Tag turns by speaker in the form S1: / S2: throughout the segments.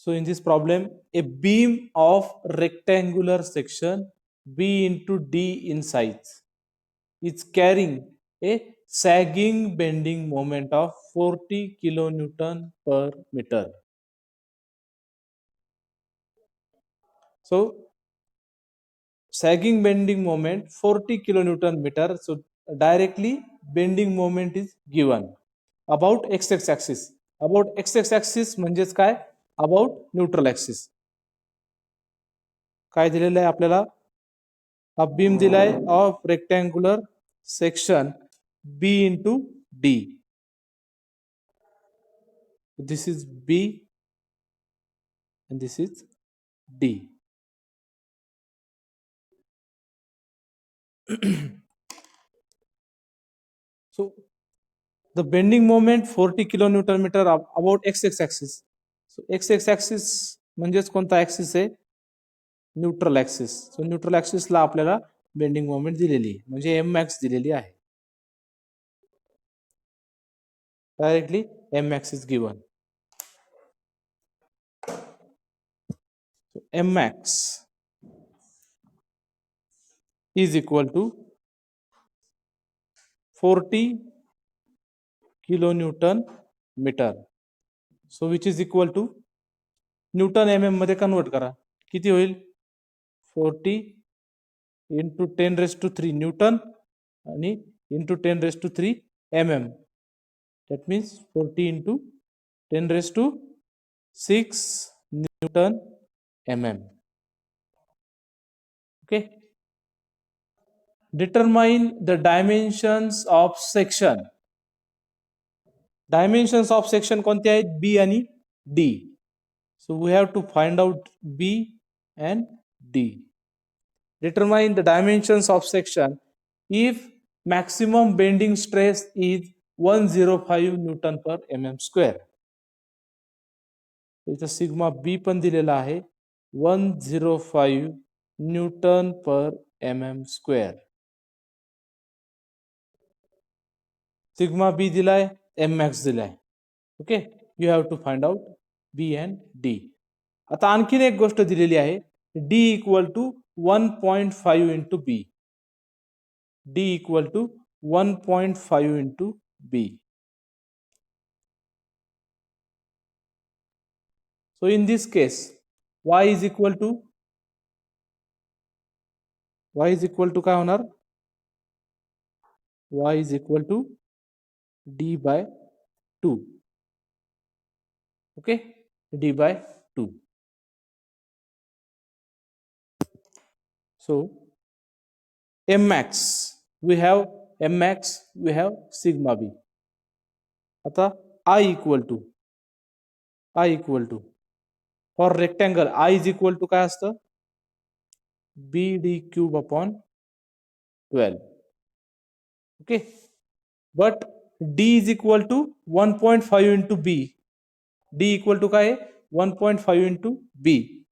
S1: So in this problem, a beam of rectangular section B into D in size is carrying a sagging bending moment of 40 kilonewton per meter. So sagging bending moment 40 kilonewton meter. So directly bending moment is given. About x axis. About x axis म्हणजेच काय? About neutral axis. काय दिलेलं आहे आपल्याला? हा beam दिलाय of rectangular section B into D. This is B and this is D. So the bending moment 40 kilonewton meter about x axis. So x axis म्हणजेच कोणता ऍक्सिस आहे? Neutral axis. सो न्यूट्रल ऍक्सिसला आपल्याला bending moment दिलेली आहे म्हणजे M max दिलेली आहे. Directly M max is given. M max is equal to 40 kilonewton meter. So which is equal to Newton mm मध्ये कन्वर्ट करा. किती होईल? 40 into 10 raised to 3 न्यूटन आणि into 10 raised to 3 mm. That means 40 into 10 raised to 6 Newton mm. Okay. Determine the dimensions of section. Dimensions of section कोणते आहेत? B आणि D. So we have to find out B and D. Determine the dimensions of section if maximum bending stress is 105 Newton per mm square. इथं sigma B पण दिलेला आहे 105 Newton per mm square. Sigma B दिलाय, M max दिलाय. Okay, you have to find out B and D. आता आणखीन एक गोष्ट दिलेली आहे D equal to 1.5 into B. D equal to 1.5 into B. So in this case, y is equal to काय होणार? Y is equal to D by 2. Okay, D by 2. So M max, we have M max, we have sigma B. आता I equal to for rectangle I is equal to काय असतं? BD cube upon 12. Okay, but D is equal to 1.5 into B. D equal to काय? 1.5 into B.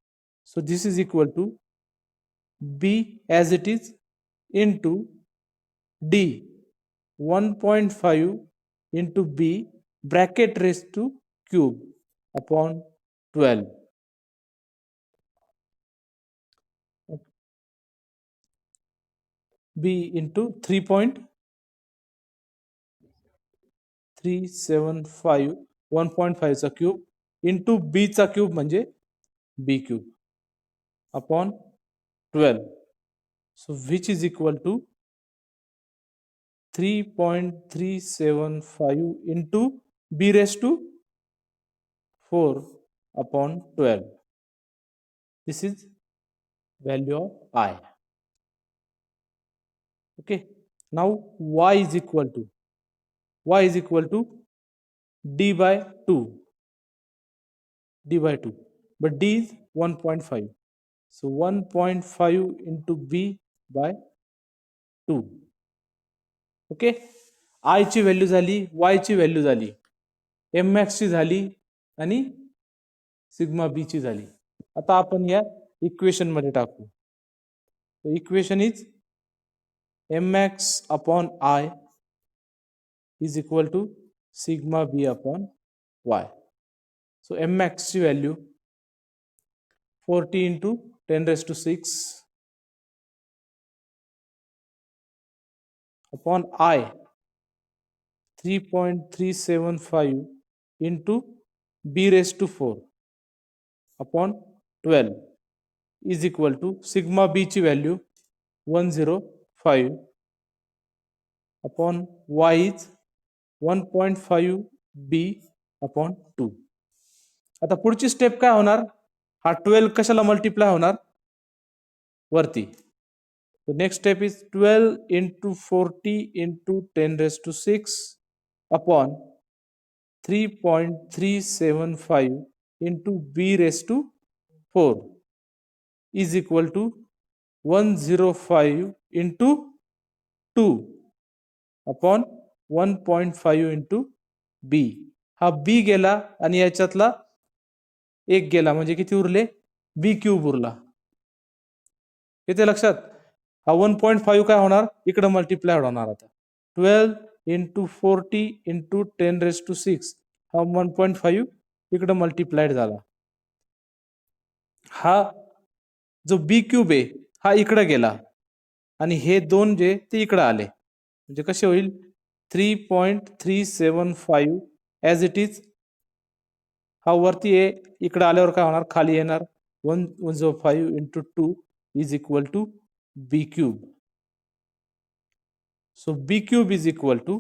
S1: So this is equal to B as it is into D 1.5 into B bracket raised to cube upon 12. B into 3.375 1.5 चा cube into B चा cube म्हणजे B cube upon 12. So which is equal to 3.375 into B raised to 4 upon 12. This is value of I. Okay, now y is equal to D by 2, but D is 1.5. So 1.5 into B by 2. Okay, I ची value झाली, y ची value झाली, m max ची झाली आणि sigma B ची झाली. आता आपण या इक्वेशन मध्ये टाकू. So equation is M max upon I is equal to sigma B upon Y. So M max ची value 40 into 10 raised to 6 upon I 3.375 into b raised to 4 upon 12 is equal to sigma b ची value 105 upon y is 1.5 b upon 2. आता पुढची step काय होणार? हा 12 कशाला multiply होणार? वरती. So next step is 12 into 40 into 10 raised to 6 upon 3.375 into b raised to 4 is equal to 105 into 2 upon 1.5 into b. हा b गेला आणि याच्यातला एक गेला म्हणजे किती उरले? बी क्यूब उरला. येते लक्षात? हा 1.5 काय होणार? इकडे मल्टिप्लाय होणार आता. 12 into 40 into 10 raised to 6 हा 1.5 इकडे मल्टिप्लाइड झाला. हा जो बी क्यूब आहे हा इकडे गेला आणि हे दोन जे ते इकडे आले म्हणजे कसे होईल? 3.375 ॲज इट इज. हा वरती आहे, इकडे आल्यावर काय होणार? खाली येणार. 105 into 2 is equal to b cube. So b cube is equal to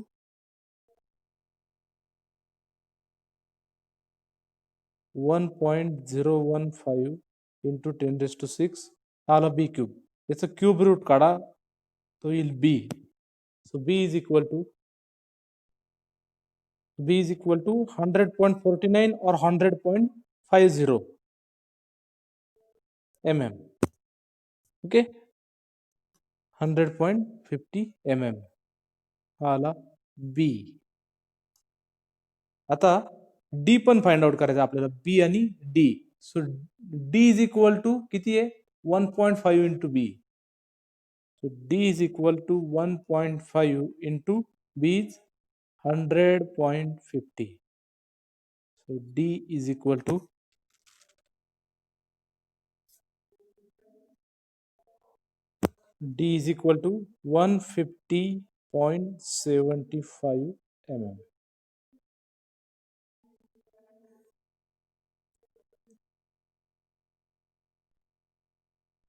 S1: 1.015 into 10 raised to 6 आला b cube. याचा क्यूब रूट काढा तो येईल b. So b is equal to 100.49 or 100.50 mm. Okay, 100.50 mm आला b. आता डी पण find out करायचं आपल्याला, बी आणि D. So D is equal to किती आहे? 1.5 into B. So D is equal to 1.5 into B is 100.50. So D is equal to D is equal to 150.75 mm.